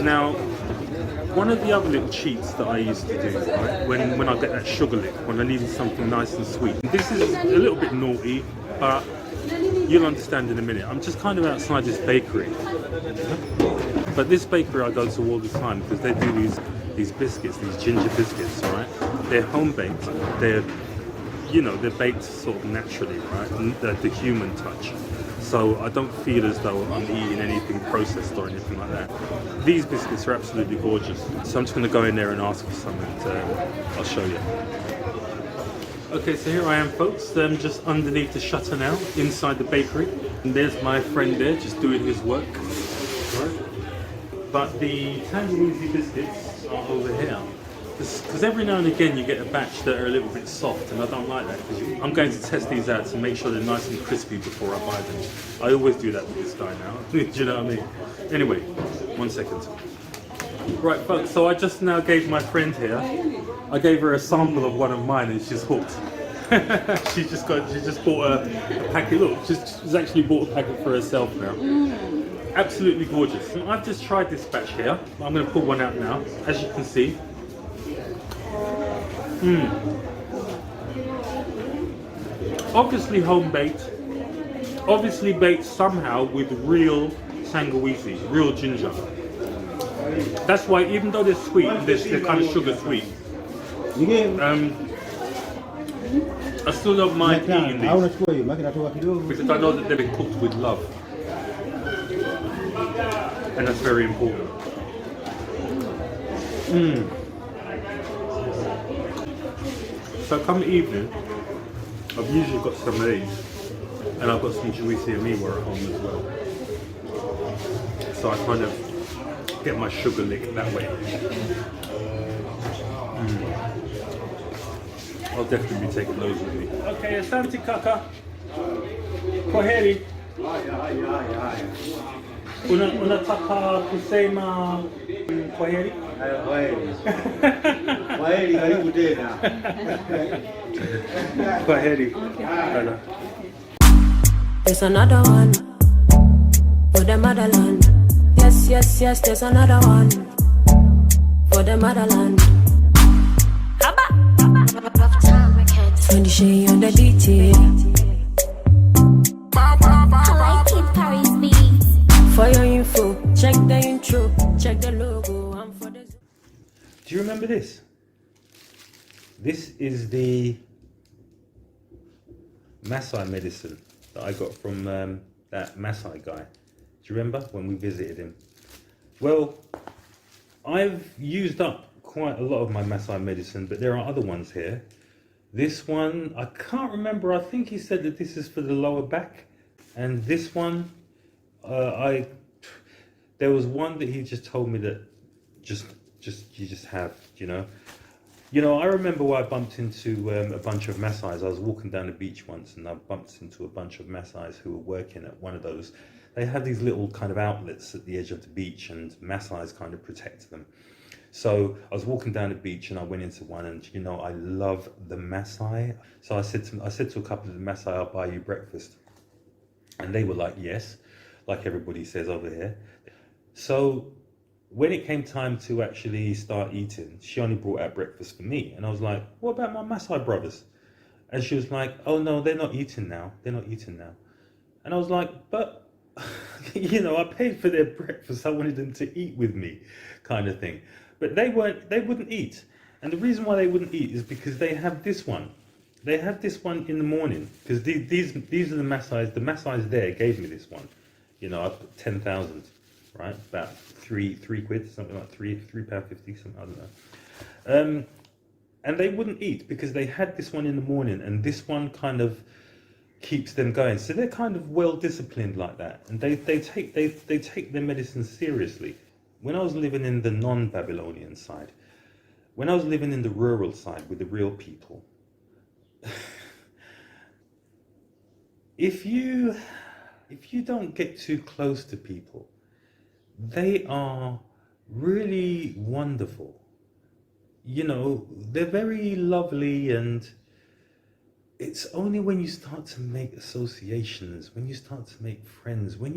Now, one of the other little cheats that I used to do, right, when I get that sugar lick, when I needed something nice and sweet. This is a little bit naughty, but you'll understand in a minute. I'm just kind of outside this bakery. But this bakery I go to all the time because they do these biscuits, these ginger biscuits, right? They're home baked. They're baked sort of naturally, right? And the human touch. So I don't feel as though I'm eating anything processed or anything like that. These biscuits are absolutely gorgeous. So I'm just going to go in there and ask for some, and I'll show you. Okay, so here I am, folks. I'm just underneath the shutter now, inside the bakery. And there's my friend there, just doing his work. Right? But the tangy biscuits are over here. Because every now and again you get a batch that are a little bit soft, and I don't like that. Because I'm going to test these out to make sure they're nice and crispy before I buy them. I always do that with this guy now. Do you know what I mean? Anyway, 1 second. Right, folks. So I just now gave my friend here. I gave her a sample of one of mine, and she's hooked. she just bought a packet. Look, she's actually bought a packet for herself now. Absolutely gorgeous. I've just tried this batch here. I'm going to pull one out now, as you can see. Obviously home baked, obviously baked somehow with real tangawizi, real ginger. That's why even though they're sweet, they're kind of sugar sweet. I still don't mind eating these because I know that they've been cooked with love, and that's very important. So come evening, I've usually got some of these, and I've got some juicy amiwa at home as well. So I kind of get my sugar lick that way. I'll definitely be taking those with me. Okay, asante kaka. Kwaheri. Unataka kusema kwaheri? Kwaheri, karibu tena. Kwaheri. There's another one for the motherland. Yes, yes, yes, there's another one for the motherland. When the shade on the DT. For your info, check the intro, check the logo. I'm for the... Do you remember this? This is the Maasai medicine that I got from that Maasai guy. Do you remember when we visited him? Well, I've used up quite a lot of my Maasai medicine, but there are other ones here. This one, I can't remember. I think he said that this is for the lower back. And this one, there was one that he just told me that you just have, you know. I remember why I bumped into a bunch of Maasais. I was walking down the beach once and I bumped into a bunch of Maasais who were working at one of those. They have these little kind of outlets at the edge of the beach, and Maasais kind of protect them. So I was walking down the beach and I went into one, and I love the Maasai. So I said to a couple of the Maasai, I'll buy you breakfast. And they were like, yes, like everybody says over here. So when it came time to actually start eating, she only brought out breakfast for me. And I was like, what about my Maasai brothers? And she was like, oh no, they're not eating now. They're not eating now. And I was like, but, I paid for their breakfast. I wanted them to eat with me, kind of thing. But they wouldn't eat. And the reason why they wouldn't eat is because they have this one. They have this one in the morning. Because these are the Maasais. The Maasais there gave me this one. I put 10,000, right? About three quid, something like £3.50, something, I don't know. And they wouldn't eat because they had this one in the morning, and this one kind of keeps them going. So they're kind of well disciplined like that, and they take their medicine seriously. When I was living in the non-Babylonian side, when I was living in the rural side with the real people, if you don't get too close to people, they are really wonderful. They're very lovely, and it's only when you start to make associations, when you start to make friends, when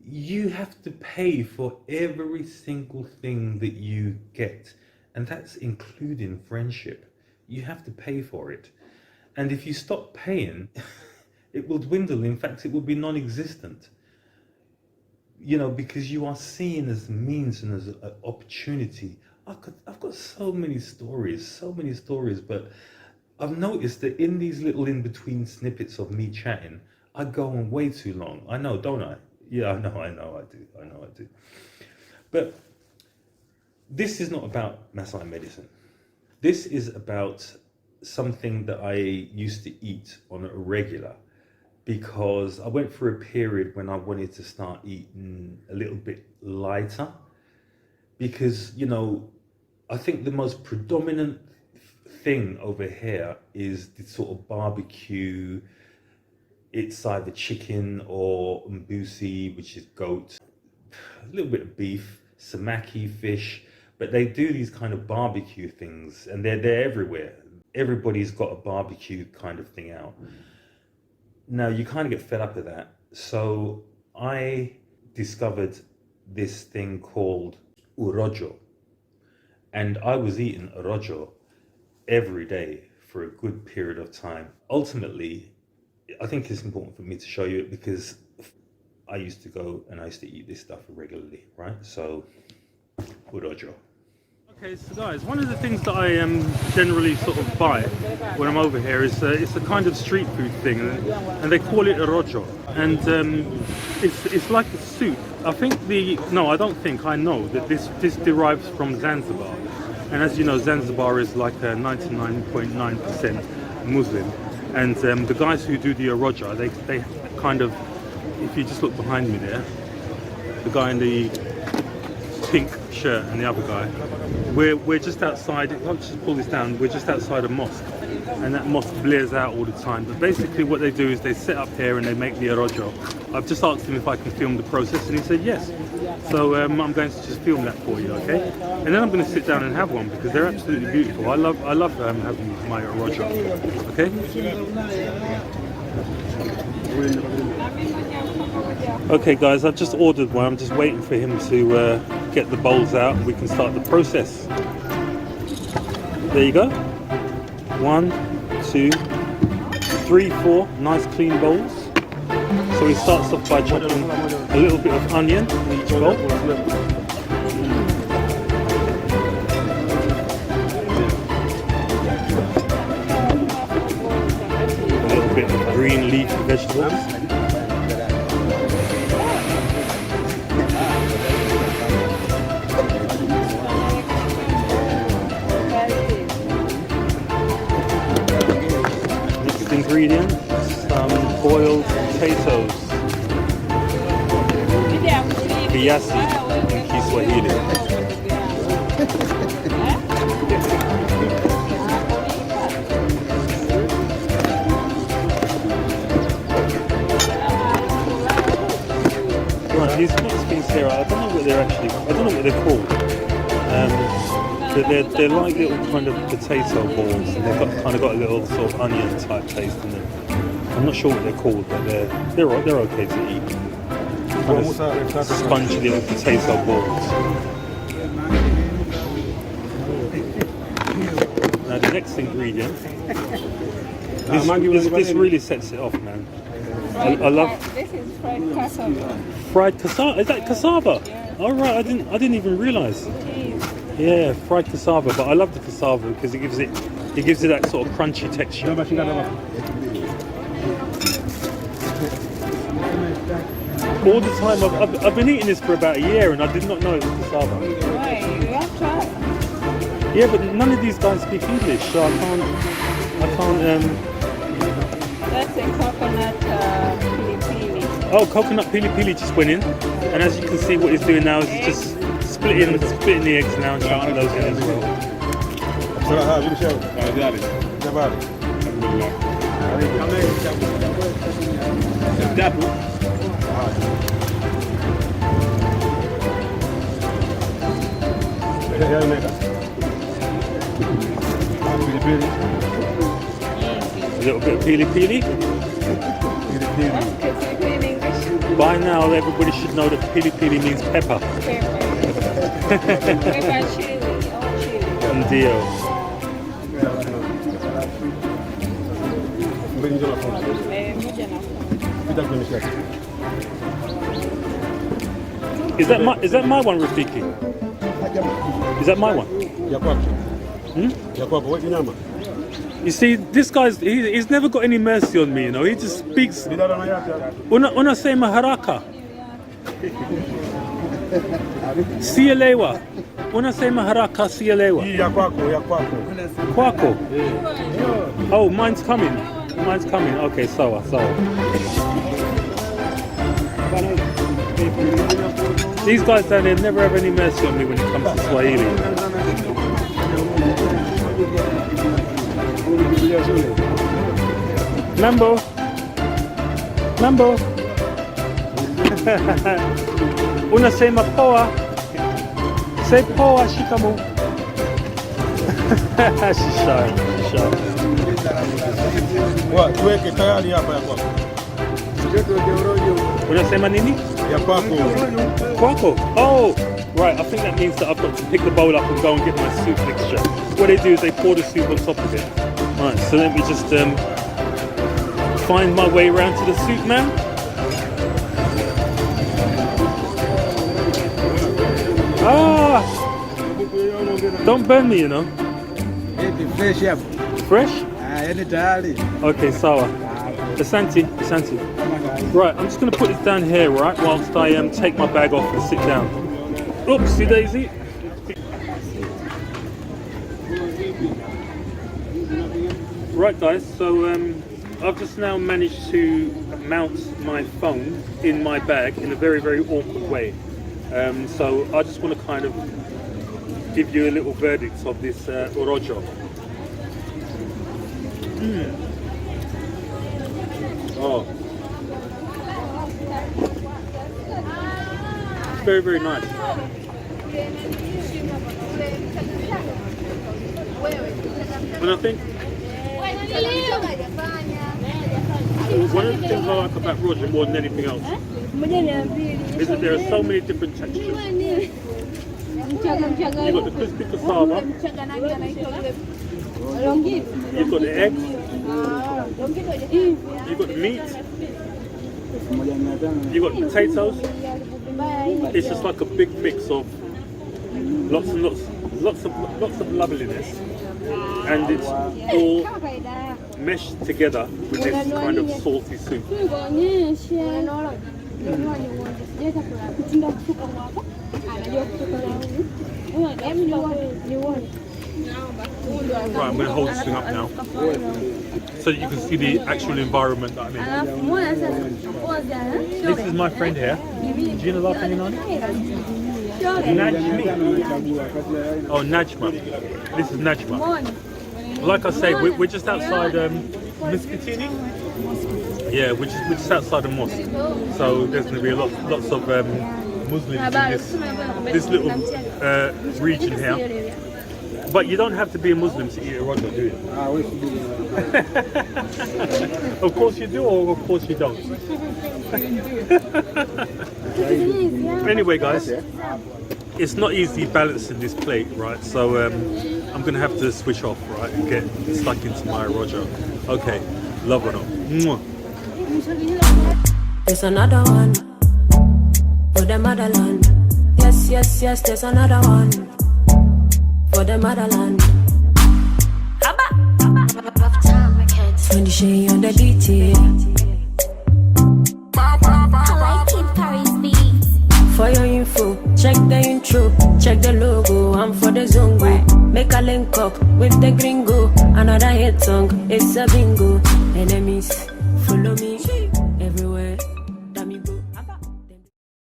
you have to pay for every single thing that you get, and that's including friendship. You have to pay for it, and if you stop paying, it will dwindle. In fact, it will be non-existent. You know, because you are seen as means and as an opportunity. I've got so many stories, but I've noticed that in these little in-between snippets of me chatting, I go on way too long. I know, don't I? Yeah, I know I do. But this is not about Masai medicine. This is about something that I used to eat on a regular, because I went through a period when I wanted to start eating a little bit lighter, because, you know, I think the most predominant thing over here is the sort of barbecue. It's either chicken or mbusi, which is goat, a little bit of beef, samaki, fish, but they do these kind of barbecue things, and they're everywhere. Everybody's got a barbecue kind of thing out. Now, you kind of get fed up with that. So I discovered this thing called Urojo. And I was eating Urojo every day for a good period of time. Ultimately, I think it's important for me to show you it, because I used to eat this stuff regularly, right? So, Urojo. Okay, so guys, one of the things that I generally sort of buy when I'm over here is it's a kind of street food thing, and they call it Urojo, and it's like a soup. I know that this derives from Zanzibar, and as you know, Zanzibar is like a 99.9% Muslim, and the guys who do the Urojo, they kind of, if you just look behind me there, the guy in the pink shirt and the other guy, we're just outside. I'll just pull this down. We're just outside a mosque, and that mosque blares out all the time. But basically what they do is they sit up here and they make the Urojo. I've just asked him if I can film the process, and he said yes. So I'm going to just film that for you, okay? And then I'm going to sit down and have one, because they're absolutely beautiful. I love having my Urojo, okay? Okay guys, I've just ordered one. I'm just waiting for him to get the bowls out and we can start the process. There you go. 1, 2, 3, 4 nice clean bowls. So he starts off by chopping a little bit of onion in each bowl. A little bit of green leafy vegetables. Ingredient, some boiled potatoes, viazi in Kiswahili. Right, these mixed beans here, I don't know what they're called. But they're like little kind of potato balls, and they've got a little sort of onion type taste in them. I'm not sure what they're called, but they're okay to eat. Kind of spongy little potato balls. Now the next ingredient, this really sets it off, man. I love. This is fried cassava. Fried cassava? Is that cassava? Yeah. All right, I didn't even realise. Yeah, fried cassava, but I love the cassava because it gives it that sort of crunchy texture. All the time, I've been eating this for about a year and I did not know it was cassava. Why? You have tried. Yeah, but none of these guys speak English, so I can't. That's a coconut pili pili. Oh, coconut pili pili just went in, and as you can see, what he's doing now is he's just splitting the eggs now and chucking those in as well. A little bit of pili pili. What's pili pili in English? By now, everybody should know that pili pili means pepper. Pepper. Pepper chili. All chili. And deal. Moja na Is that my one, Rafiki? Is that my one? You see, this guy's he's never got any mercy on me, you know. He just speaks. Una say maharaka. Sielewa. Una say maharaka sielewa. Kwako. Oh, mine's coming. Mine's coming. Okay, sawa. These guys down there never have any mercy on me when it comes to Swahili. Mambo. Unasema poa. Say poa shikamoo. She's shy. Tuweke tayari hapa ya kwako. Unasema nini? Ya kwako. Kwako? Oh, right. I think that means that I've got to pick the bowl up and go and get my soup mixture. What they do is they pour the soup on top of it. Right, so let me just find my way around to the soup, man. Ah! Don't burn me, you know. Fresh up. Fresh? Any tayari. Okay, sawa. Asante. Right, I'm just going to put this down here, right, whilst I take my bag off and sit down. Oopsie daisy. Right, guys, so I've just now managed to mount my phone in my bag in a very, very awkward way. So I just want to kind of give you a little verdict of this Urojo. Oh, very, very nice. And I think one of the things I like about Roger more than anything else is that there are so many different textures. You've got the crispy cassava, you've got the eggs, you've got the meat, you've got the potatoes. It's just like a big mix of lots of loveliness, and it's all meshed together with this kind of salty soup. Right, I'm going to hold this thing up now so that you can see the actual environment that I'm in. This is my friend here. Do you know last name on it? Najmi. Oh, Najma. This is Najma. Like I say, we're just outside Miskatini. Yeah, we're just outside the mosque. So there's going to be lots of Muslims in this little region here. But you don't have to be a Muslim to eat a Urojo, do you? Of course you do, or of course you don't. Anyway, guys, it's not easy balancing this plate, right? So I'm going to have to switch off, right, and get stuck into my Urojo. Okay, love it all. There's another one for the motherland. Yes, there's another one for the motherland. When the shade on the detail. I like it, Paris beats. For your info, check the intro, check the logo, I'm for the zongo. Make a link up with the gringo. Another hit song, it's a bingo. Enemies, follow me.